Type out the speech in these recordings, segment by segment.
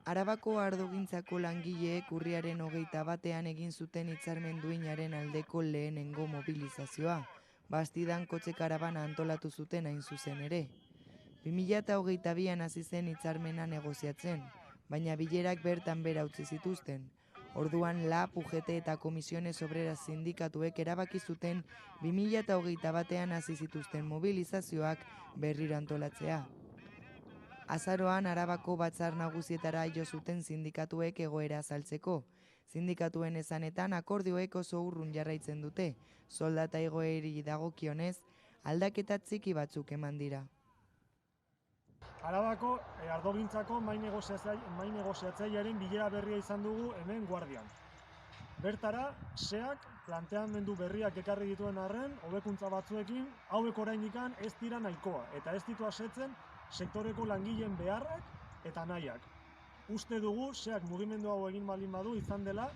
Arabako ardogintzako langileek urriaren 21ean egin zuten hitzarmen duinaren aldeko lehenengo mobilizazioa, Bastidan kotxe karabana antolatu zuten hain zuzen ere. 2022an hasi zen hitzarmena negoziatzen, baina bilerak bertan behera utzi zituzten. Orduan LAB, UGT eta Comisiones Obreras sindikatuek erabaki zuten 2021ean hasi zituzten mobilizazioak berriro antolatzea. Azaroan Arabako batzar nagusietara jo zuten sindikatuek egoera azaltzeko. Sindikatuen esanetan akordioek oso urrun jarraitzen dute, soldata igoerari dagokionez, aldaketa txiki batzuk eman dira. Arabako ardogintzako mahai negoziatzailearen bilera berria izan dugu hemen Guardian. Bertara, SEAK planteamendu berriak ekarri dituen arren, hobekuntza batzuekin, hauek oraindikan ez dira nahikoa, eta ez ditu asetzen sektoreko langileen beharrak eta nahiak. Uste dugu, SEAK mugimendu hau egin baldin badu izan dela,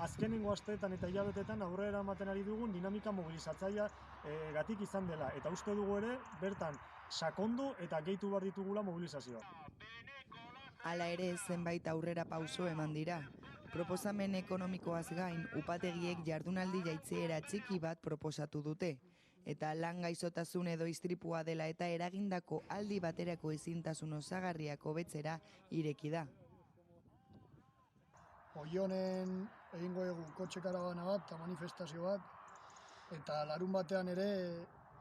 azkenengo asteetan eta hilabetetan aurrera ematen ari dugun dinamika mobilizatzailea gatik izan dela. Eta uste dugu ere, bertan sakondu eta gehitu behar ditugula mobilizazioa. Hala ere, zenbait aurrera pauso eman dira. Proposamen ekonomikoaz gain, upategiek jardunaldi jaitziera txiki bat proposatu dute. Eta lan gaixotasun edo istripua dela eta eragindako aldi baterako ezintasun osagarriak hobetzera ireki da. Oionen egingo egun kotxe karabana bat eta manifestazio bat, eta larun batean ere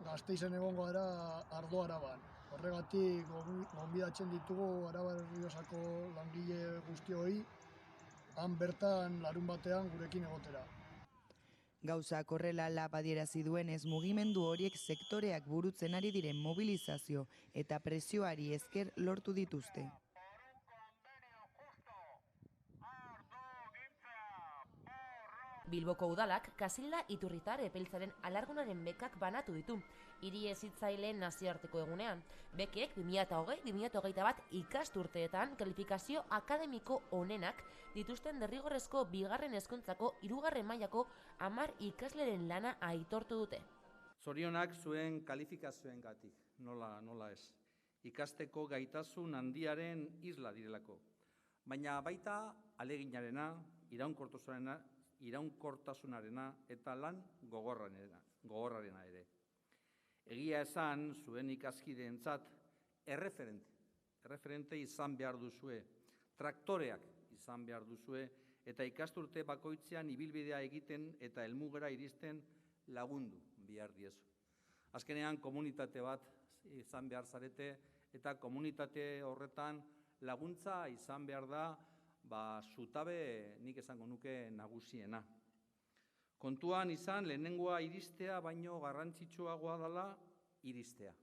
Gasteizen egongo gara Ardo Araban. Horregatik gonbidatzen ditugu Araba Errioxako langile guztioi, han bertan larun batean gurekin egotera. Gauzak horrela LAB adierazi duenez, mugimendu horiek sektoreak burutzen ari diren mobilizazio eta presioari esker lortu dituzte. Bilboko udalak Kasilda Iturritar epeltzaren alargunaren bekak banatu ditu, hiri hezitzaileen nazioarteko egunean. Bekek 2020-2021 ikasturteetan kalifikazio akademiko onenak dituzten derrigorrezko bigarren hezkuntzako 3. mailako 10 ikasleren lana aitortu dute. Zorionak zuen kalifikazioengatik, nola ez. Ikasteko gaitasun handiaren isla direlako. Baina baita aleginarena, iraunkortasunarena eta lan gogorrarena ere. Egia esan, zuen ikaskideentzat erreferente izan behar duzue, traktoreak izan behar duzue, eta ikasturte bakoitzean ibilbidea egiten eta helmugara iristen lagundu behar diezu. Azkenean komunitate bat izan behar zarete, eta komunitate horretan laguntza izan behar da, zutabe nik esango nuke nagusiena. Kontuan izan lehenengoa iristea baino garrantzitsuagoa dela iristea.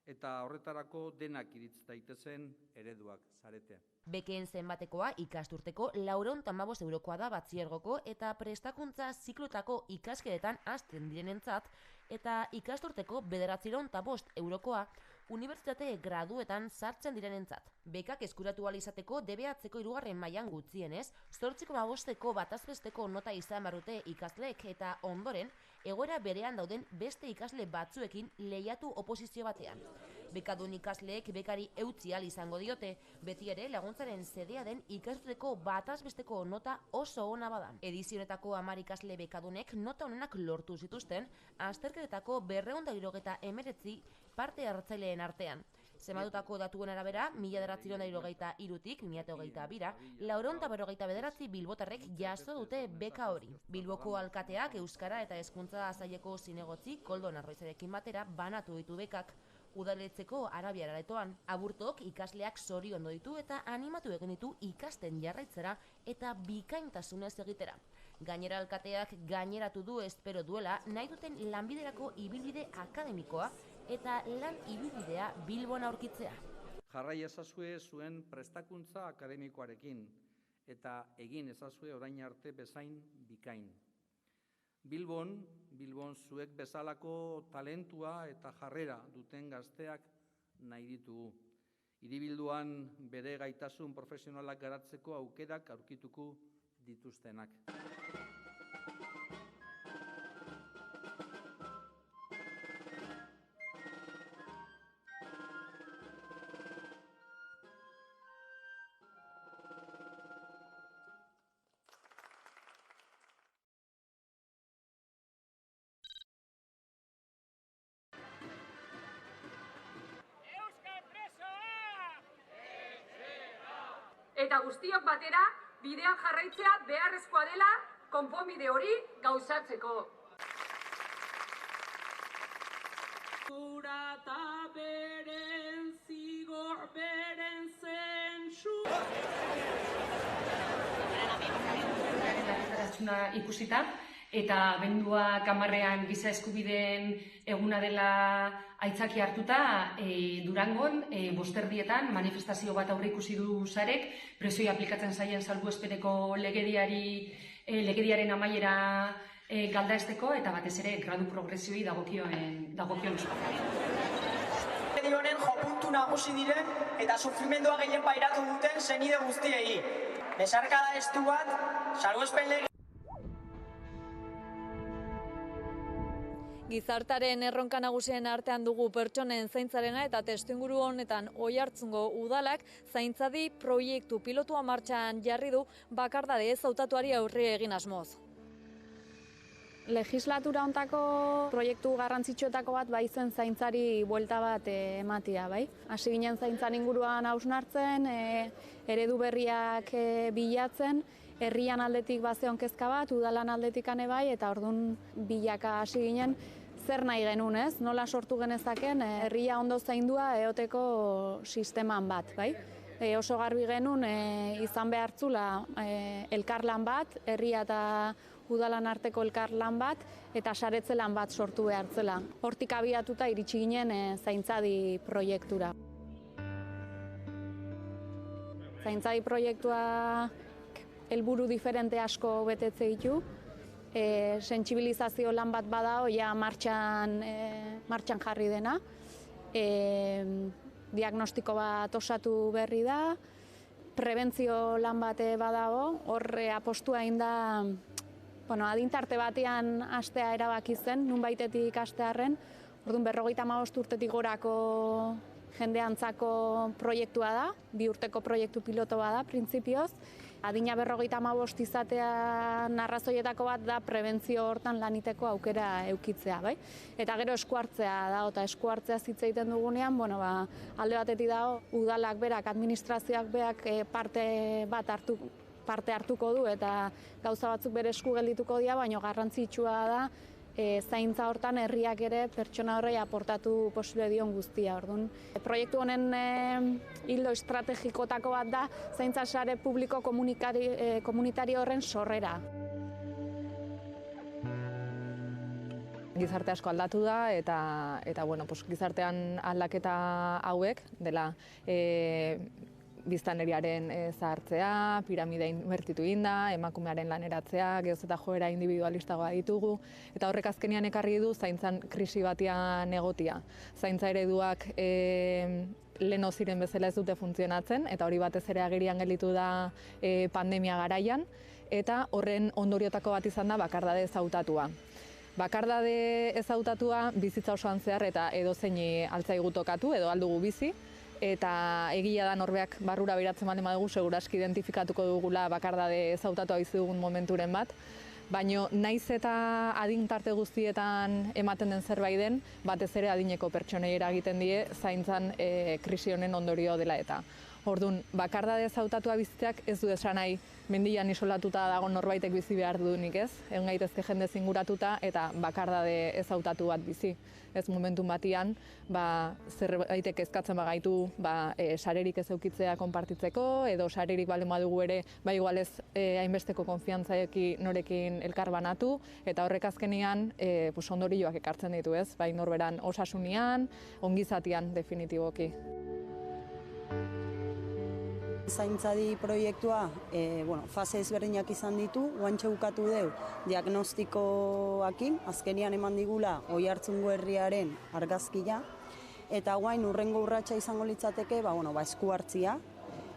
Eta horretarako denak iritz daitezen ereduak zarete. Bekeen zenbatekoa ikasturteko 415 eurokoa da batxilergoko eta prestakuntza ziklotako ikaskedetan hasten direnentzat, eta ikasturteko 905 eurokoa unibertsitate graduetan sartzen direnentzat. Bekak eskuratu ahal izateko DBH-ko 3. mailan gutxienez 8,5ko batazbesteko nota izan barrute ikasleek, eta ondoren egoera berean dauden beste ikasle batzuekin lehiatu oposizio batean. Bekadun ikasleek bekari eutsi ahal izango diote, beti ere laguntzaren zedea den ikasturteko batazbesteko nota oso ona badan. Edizionetako 10 ikasle bekadunek nota honenak lortu zituzten, azterketako 279 parte hartzaileen artean. Zematutako datuen arabera, 1993-tik 2022-ra, 459 bilbotarrek jaso dute beka hori. Bilboko alkateak Euskara eta Hezkuntza Saileko zinegotzi Koldo Narroizarekin batera banatu ditu bekak, udaletxeko Arabiar aretoan. Aburtok ikasleak zoriondu ditu eta animatu egin ditu ikasten jarraitzera eta bikaintasunez egitera. Gainera alkateak gaineratu du espero duela nahi duten lanbiderako ibilbide akademikoa eta lan ibilbidea Bilbon aurkitzea. Jarrai ezazue zuen prestakuntza akademikoarekin eta egin ezazue orain arte bezain bikain. Bilbon zuek bezalako talentua eta jarrera duten gazteak nahi ditugu. Hiribilduan bere gaitasun profesionalak garatzeko aukerak aurkituko dituztenak. eta guztiok batera bidean jarraitzea beharrezkoa dela konponbide hori gauzatzeko. Eta beren zigor, beren zentsu. Ikusita, eta bendua kamarrean giza eskubideen eguna dela aitzaki hartuta, Durangon, bosterdietan manifestazio bat aurre ikusi du sarek, presioi aplikatzen zaien salbuespeneko legediaren amaiera galdaesteko eta batez ere gradu progresioi dagokion honen jopuntu nagusi diren eta sufrimendua gehien pairatu duten senide guztiei. Besarkada estu bat, salbuespen lege. Gizartaren erronka nagusien artean dugu pertsonen zaintzarena eta testuinguru honetan Oiartzungo udalak zaintzadi proiektu pilotua martxan jarri du bakardade ez hautatuari aurre egin asmoz. Legislatura hontako proiektu garrantzitsuetako bat bai zen zaintzari buelta bat ematia, bai. Hasi ginen zaintzan inguruan hausnartzen, eredu berriak bilatzen, herrian aldetik bazeon kezka bat, udalan aldetik bai, eta orduan bilaka hasi ginen zer nahi genuen, ez? Nola sortu genezaken herria ondo zaindua eoteko sisteman bat, bai. Oso garbi genuen izan behartzula elkarlan bat, herria eta udalan arteko elkarlan bat, eta saretze lan bat sortu behartzela. Hortik abiatuta iritsi ginen zaintzadi proiektura. Zaintzadi proiektua helburu diferente asko betetze ditu. Sentsibilizazio lan bat badao, ja martxan jarri dena. Diagnostiko bat osatu berri da. Prebentzio lan bat badago, horre apostua egin da adintarte batean hastea erabaki zen, nunbaitetik hastearren. Orduan 55 urtetik gorako jendeantzako proiektua da, 2 urteko proiektu piloto bada, printzipioz. Adina 55 izatean arrazoietako bat da prebentzio hortan laniteko aukera eukitzea, bai? Eta gero eskuartzea da, eta eskuartzea hitz egiten dugunean, alde batetik dago, udalak berak, administrazioak berak parte hartuko du eta gauza batzuk bere esku geldituko dira, baina garrantzitsua da zaintza hortan herriak ere pertsona horrei aportatu posible dion guztia. Orduan, proiektu honen hildo estrategikotako bat da zaintza sare publiko komunitario horren sorrera. Gizarte asko aldatu da eta gizartean aldaketa hauek dela biztanleriaren zahartzea, piramidea inbertitu inda, emakumearen laneratzea, geroz eta joera individualistagoa ditugu, eta horrek azkenean ekarri du zaintzan krisi batean egotia. Zaintza ereduak lehen ziren bezala ez dute funtzionatzen, eta hori batez ere agerian gelditu da pandemia garaian, eta horren ondoriotako bat izan da bakardade ez hautatua. Bakardade ez hautatua bizitza osoan zehar eta edozein altzaigu tokatu edo aldugu bizi, eta egia da norbeak barrura beratzen baldin badugu seguraski identifikatuko dugula bakardade ez hautatua bizi dugun momenturen bat, baina naiz eta adin tarte guztietan ematen den zerbait den, batez ere adineko pertsonei eragiten die zaintzan krisi honen ondorio dela eta. Orduan, bakardade ez hautatua bizitzeak ez du esan nahi mendian isolatuta dago norbaitek bizi behar dunik, ez? Egon gaitezke jende zinguratuta eta bakardade ez hautatu bat bizi. Ez momentu batian, zerbaitek kezkatzen bagaitu sarerik ez eukitzea konpartitzeko, edo sarerik baldin badugu ere, igual ez hainbesteko konfiantzaeki norekin elkar banatu, eta horrek azkenean ondorioak ekartzen ditu, ez? Bai norberan osasunian, ongizatian definitiboki. Zaintzadi proiektua fase ezberdinak izan ditu, guantxe bukatu deu diagnostikoakin, azkenian eman digula Oiartzungo herriaren argazkia, eta guain urrengo urratsa izango litzateke esku hartzia,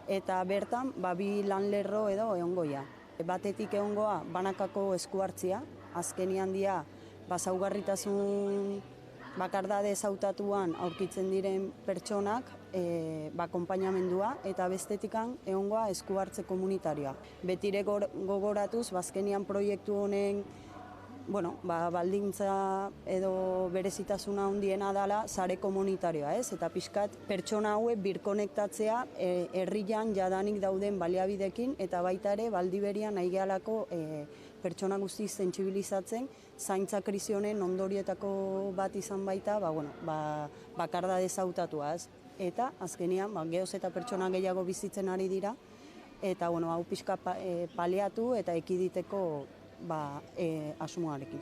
eta bertan bi lanlerro edo egongoia. Batetik egongoa banakako esku hartzia, azkenian dia zaugarritasun bakardade ez hautatuan aurkitzen diren pertsonak akonpainamendua, eta bestetikan egongoa esku hartze komunitarioa. Betire gogoratuz, bazkenian proiektu honen baldintza edo berezitasuna handiena dela sare komunitarioa, ez? Eta pixkat pertsona hauek birkonektatzea herrian jadanik dauden baliabidekin eta baita ere Baldiberian nahi gehalako pertsona guzti sentsibilizatzen zaintza krisi honen ondorioetako bat izan baita, bakardade hautatua, ez? Eta azkenean gehoz eta pertsona gehiago bizitzen ari dira eta hau pixka paliatu eta ekiditeko asmoarekin.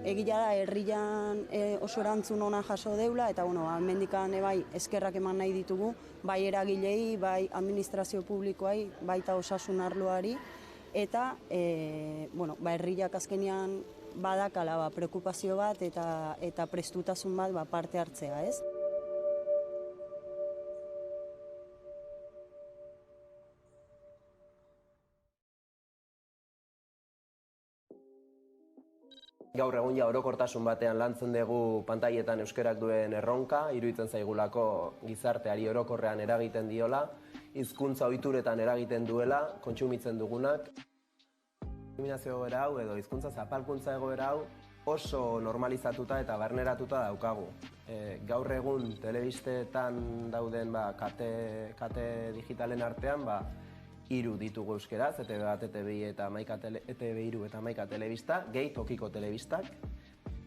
Egia da herrian oso erantzun ona jaso deula eta hemendikan bai eskerrak eman nahi ditugu bai eragilei, bai administrazio publikoai, baita osasun arloari eta herriak azkenean badakala preokupazio bat eta prestutasun bat parte hartzea, ez? Gaur egun orokortasun batean lantzen dugu pantailetan euskerak duen erronka, iruditzen zaigulako gizarteari orokorrean eragiten diola, hizkuntza ohituretan eragiten duela, kontsumitzen dugunak. Diskriminazio egoera hau edo hizkuntza zapalkuntza egoera hau oso normalizatuta eta barneratuta daukagu. Gaur egun telebistetan dauden kate digitalen artean 3 ditugu euskeraz, ETV bat, ETV2 eta 11 telebista, gehi tokiko telebistak.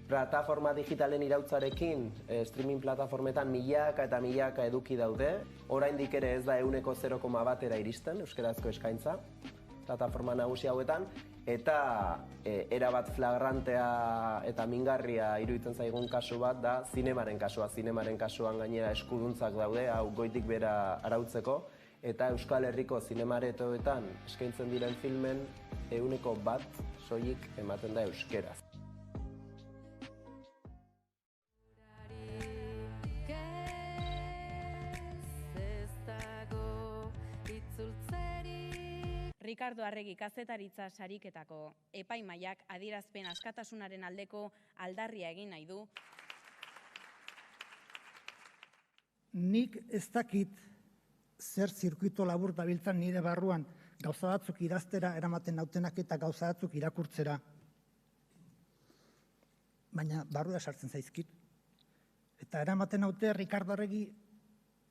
Plataforma digitalen irautzarekin, streaming plataformetan milaka eta milaka eduki daude, oraindik ere ez da 0,1 iristen euskerazko eskaintza, plataforma nagusi hauetan, eta erabat flagrantea eta mingarria iruditzen zaigun kasu bat da zinemaren kasua. Zinemaren kasuan gainera eskuduntzak daude, hau goitik bera arautzeko, eta Euskal Herriko zinemaretoetan eskaintzen diren filmen 1% soilik ematen da euskeraz. Ricardo Arregi kazetaritza sariketako epaimahaiak adierazpen askatasunaren aldeko aldarria egin nahi du. Nik ez dakit zer zirkuito labur dabiltzan nire barruan gauza batzuk idaztera eramaten nautenak eta gauza batzuk irakurtzera. Baina barrura sartzen zaizkit. Eta eramaten naute Ricardo Arregi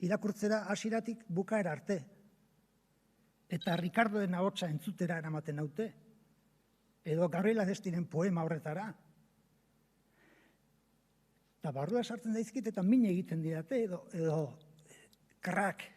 irakurtzera hasieratik bukaera arte. Eta Ricardoen ahotsa entzutera eramaten naute. Edo Gabriela Destiren poema horretara. Eta barrura sartzen zaizkit eta min egiten didate edo krak.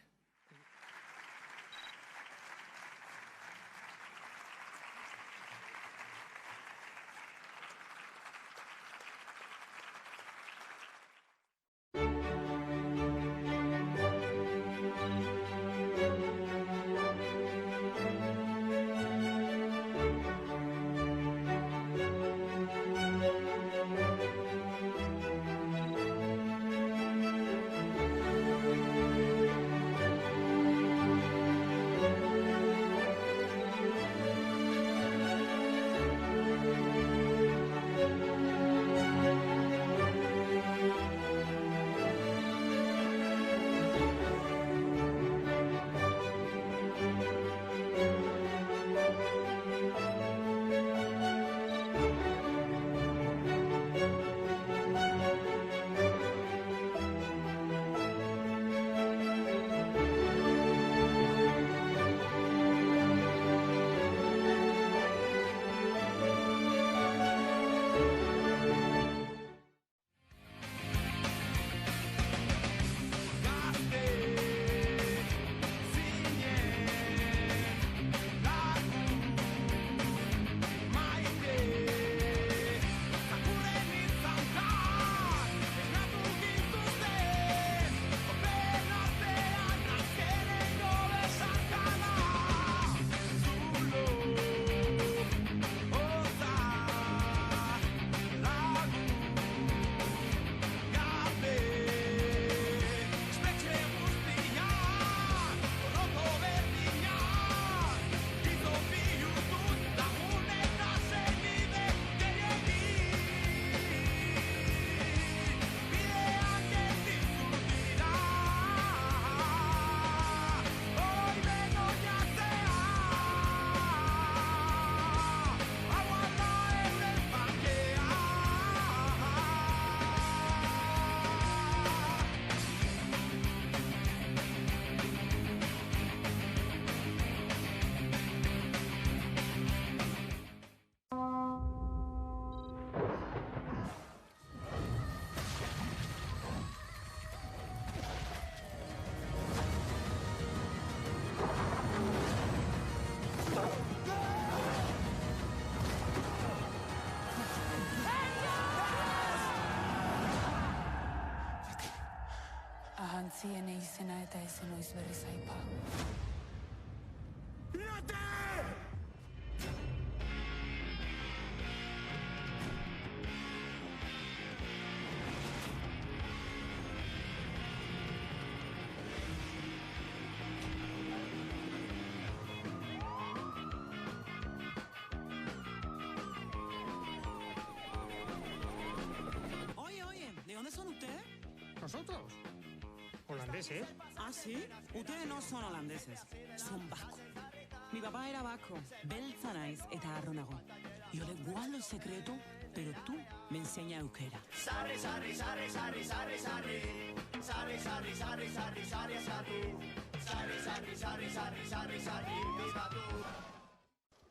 Jantzien izena eta ezen oiz berriz aipa. ¿De dónde son ustedes? ¿Nosotros? ¿Holandeses? Ah, ¿sí? Ustedes no son holandeses, son vascos. Mi papá era vasco, beltza naiz eta harro nago. Yo le guardo el secreto, pero tú me enseñas euskera. Sarri, sarri, sarri, sarri, sarri, sarri. Sarri, sarri, sarri, sarri, sarri, sarri. Sarri, sarri, sarri, sarri, sarri, sarri. Viva tú.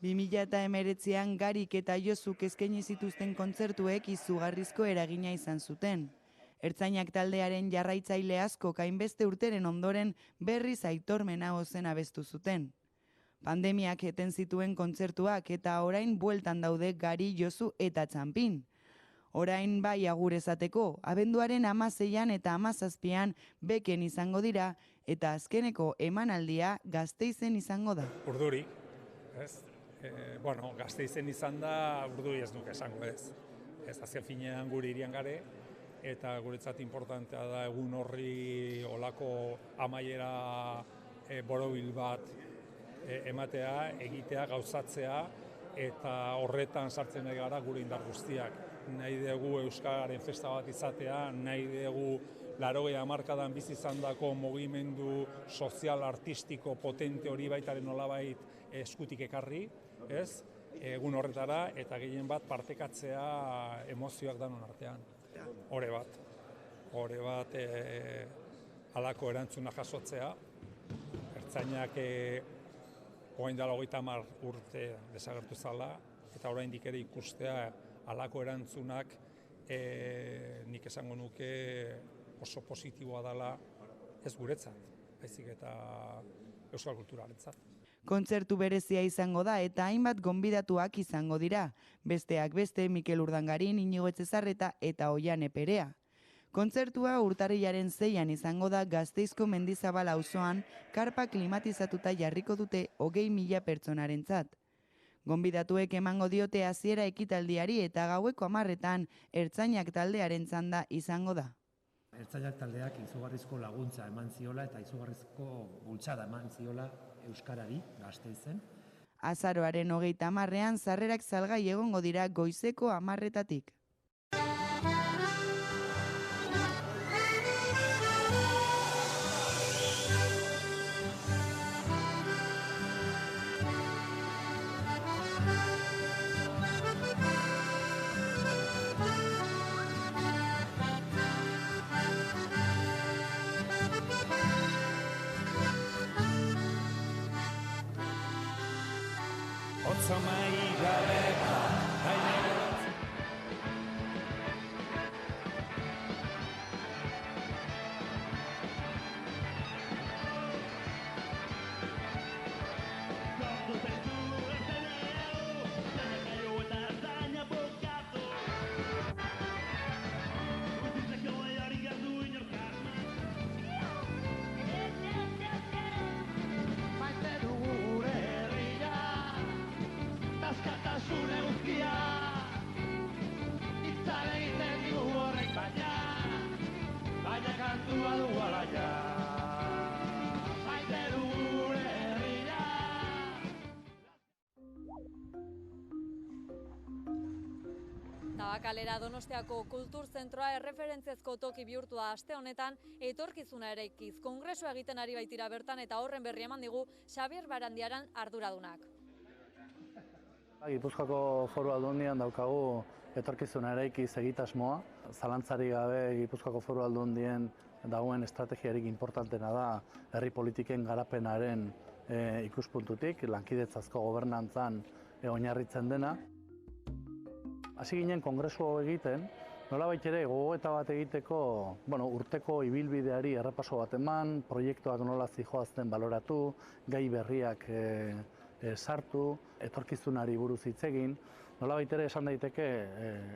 2019an Garik eta Josuk eskaini zituzten kontzertuek izugarrizko eragina izan zuten. Ertzainak taldearen jarraitzaile asko hainbeste urteren ondoren berriz Aitor Menagozen abestu zuten. Pandemiak eten zituen kontzertuak eta orain bueltan daude Gari, Josu eta Txanpin. Orain bai agur esateko, abenduaren 16an eta 17an beken izango dira eta azkeneko emanaldia Gasteizen izango da. Urduri, ez? Gasteizen izan da, Urduri ez nuke esango ez. Ez azken finean gure hirian gare, eta guretzat importantea da egun horri olako amaiera borobil bat ematea, egitea, gauzatzea, eta horretan sartzen nahi gara gure indar guztiak. Nahi dugu Euskararen festa bat izatea, nahi dugu 80 hamarkadan bizi izandako mugimendu sozial, artistiko, potente hori baitaren nolabait eskutik ekarri, ez? Egun horretara eta gehien bat partekatzea emozioak danon artean. Hore bat halako erantzuna jasotzea. Ertzainak orain dela 30 urte desagertu zala eta oraindik ere ikustea halako erantzunak nik esango nuke oso positiboa dela ez guretzat, baizik eta euskal kulturarentzat. Kontzertu berezia izango da eta hainbat gonbidatuak izango dira. Besteak beste Mikel Urdangarin, Inigo Etxezarreta eta Oiane Perea. Kontzertua urtarrilaren 6an izango da Gasteizko Mendizabal auzoan karpa klimatizatuta jarriko dute 20.000 pertsonarentzat. Gonbidatuek emango diote hasiera ekitaldiari eta gaueko 10etan Ertzainak taldearen txanda izango da. Ertzainak taldeak izugarrizko laguntza eman ziola eta izugarrizko bultzada eman ziola Euskarari Gasteizen. Azaroaren 30ean sarrerak salgai egongo dira goizeko 10etatik. Tabakalera Donostiako kulturzentroa erreferentziazko toki bihurtu da aste honetan etorkizuna eraikiz kongresua egiten ari baitira bertan eta horren berri eman digu Xabier Barandiaran arduradunak. Gipuzkoako Foru Aldundian daukagu etorkizuna eraikiz egitasmoa. Zalantzari gabe Gipuzkoako Foru Aldundien dagoen estrategiarik importantena da herri politiken garapenaren ikuspuntutik, lankidetzazko gobernantzan oinarritzen dena. Hasi ginen kongresu hau egiten, nolabait ere gogoeta bat egiteko, urteko ibilbideari errepaso bat eman, proiektuak nola zihoazten baloratu, gai berriak sartu, etorkizunari buruz hitz egin. Nolabait ere esan daiteke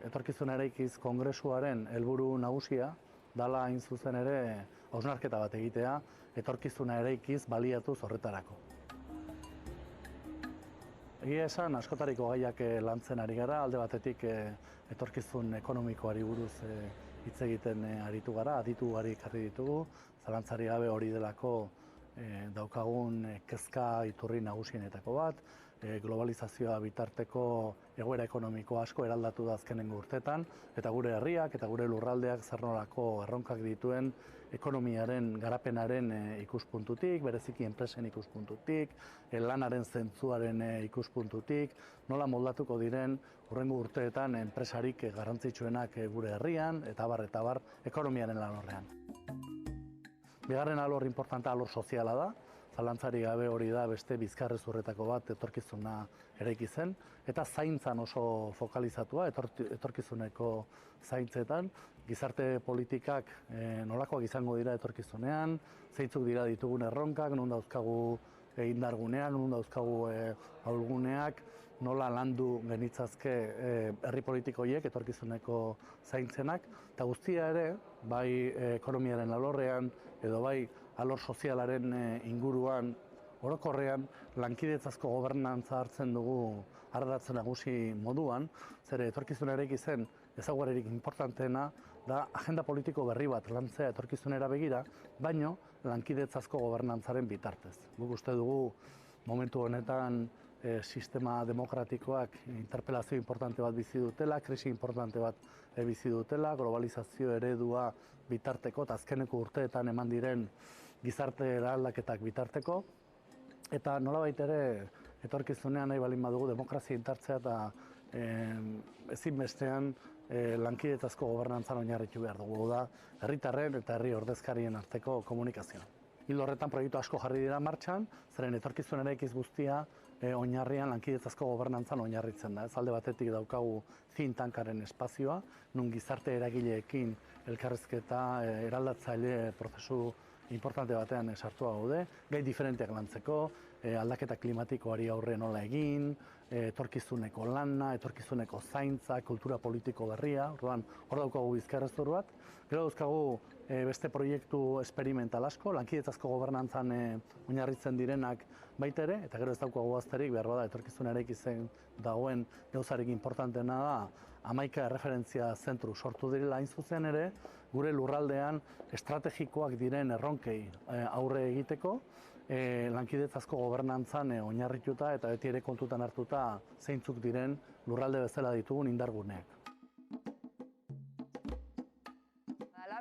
etorkizuna eraikiz kongresuaren helburu nagusia, dala hain zuzen ere hausnarketa bat egitea, etorkizuna eraikiz baliatuz horretarako. Egia esan, askotariko gaiak lantzen ari gara, alde batetik etorkizun ekonomikoari buruz hitz egiten aritu gara, aditu gari ekarri ditugu, zalantzari gabe hori delako daukagun kezka iturri nagusienetako bat, globalizazioa bitarteko egoera ekonomiko asko eraldatu da azkenengo urtetan, eta gure herriak eta gure lurraldeak zer nolako erronkak dituen ekonomiaren garapenaren ikuspuntutik, bereziki enpresen ikuspuntutik, lanaren zentzuaren ikuspuntutik, nola moldatuko diren hurrengo urteetan enpresarik garrantzitsuenak gure herrian, eta bar, ekonomiaren alorrean. Bigarren alor importanta alor soziala da, zalantzari gabe hori da beste bizkarrezurretako bat etorkizuna eraiki zen, eta zaintzan oso fokalizatua, etorkizuneko zaintzetan, gizarte politikak nolakoak izango dira etorkizunean, zeintzuk dira ditugun erronkak, non dauzkagu indarguneak, non dauzkagu ahulguneak, nola landu genitzazke herri politikoiek etorkizuneko zaintzenak, eta guztia ere, bai ekonomiaren alorrean, edo bai alor sozialaren inguruan, orokorrean, lankidetzazko gobernantza hartzen dugu ardatz nagusi moduan, zere etorkizunarekin zen ezaugarririk importanteena da agenda politiko berri bat lantzea etorkizunera begira, baino lankidetzazko gobernantzaren bitartez. Guk uste dugu momentu honetan sistema demokratikoak interpelazio importante bat bizi dutela, krisi importante bat bizi dutela, globalizazio eredua bitarteko eta azkeneko urteetan eman diren gizarte eraldaketak bitarteko, eta nolabait ere etorkizunean nahi balin badugu demokrazia indartzea eta ezinbestean lankidetzazko gobernantzan oinarritu behar dugu da herritarren eta herri ordezkarien arteko komunikazioa. Ildo horretan proiektu asko jarri dira martxan, zeren etorkizun eraikiz guztia oinarrian lankidetzazko gobernantzan oinarritzen da. Ez alde batetik daukagu think tankaren espazioa, nun gizarte eragileekin elkarrizketa eraldatzaile prozesu importante batean sartua gaude, gai diferenteak lantzeko, aldaketa klimatikoari aurre nola egin, etorkizuneko lana, etorkizuneko zaintza, kultura politiko berria, orduan hor daukagu bizkarrezur bat. Gero dauzkagu beste proiektu esperimental asko, lankidetzazko gobernantzan oinarritzen direnak baita ere, eta gero ez daukagu gazterik, behar bada etorkizunarekin zen dagoen gauzarik importanteena da, 11 erreferentzia zentru sortu direla hain zuzen ere, gure lurraldean estrategikoak diren erronkei aurre egiteko, lankidetzazko gobernantzan oinarrituta eta beti ere kontutan hartuta zeintzuk diren lurralde bezala ditugun indarguneak.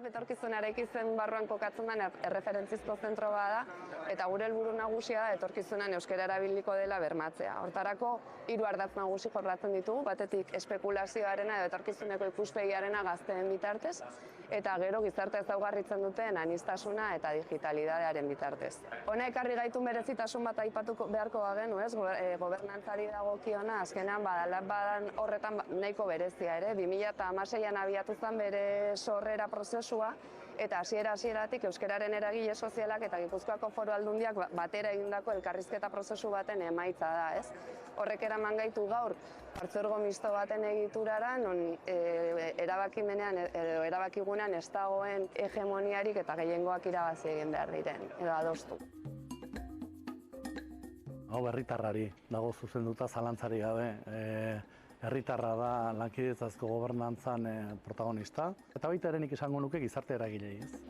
Etorkizunarekin zen barruan kokatzen den erreferentzizko zentro bada, eta gure helburu nagusia da etorkizunan euskara erabiliko dela bermatzea. Hortarako 3 ardatz nagusi jorratzen ditugu, batetik espekulazioarena edo etorkizuneko ikuspegiarena gazteen bitartez, eta gero gizarte ezaugarritzen duten aniztasuna eta digitalidadearen bitartez. Hona ekarri gaitu merezitasun bat aipatuko beharko bagenu, ez? Gobernantzari dagokiona, azkenean badan horretan nahiko berezia ere, 2016an abiatu zen bere sorrera prozesua, eta hasieratik euskararen eragile sozialak eta Gipuzkoako Foru Aldundiak batera egindako elkarrizketa prozesu baten emaitza da, ez? Horrek eraman gaitu gaur partzuergo misto baten egiturara, non erabakimenean edo erabakigunean ez dagoen hegemoniarik eta gehiengoak irabazi egin behar diren, edo adostu. Hau herritarrari dago zuzenduta zalantzari gabe. Herritarra da lankidetzazko gobernantzan protagonista, eta baita ere nik esango nuke gizarte eragilei, ez?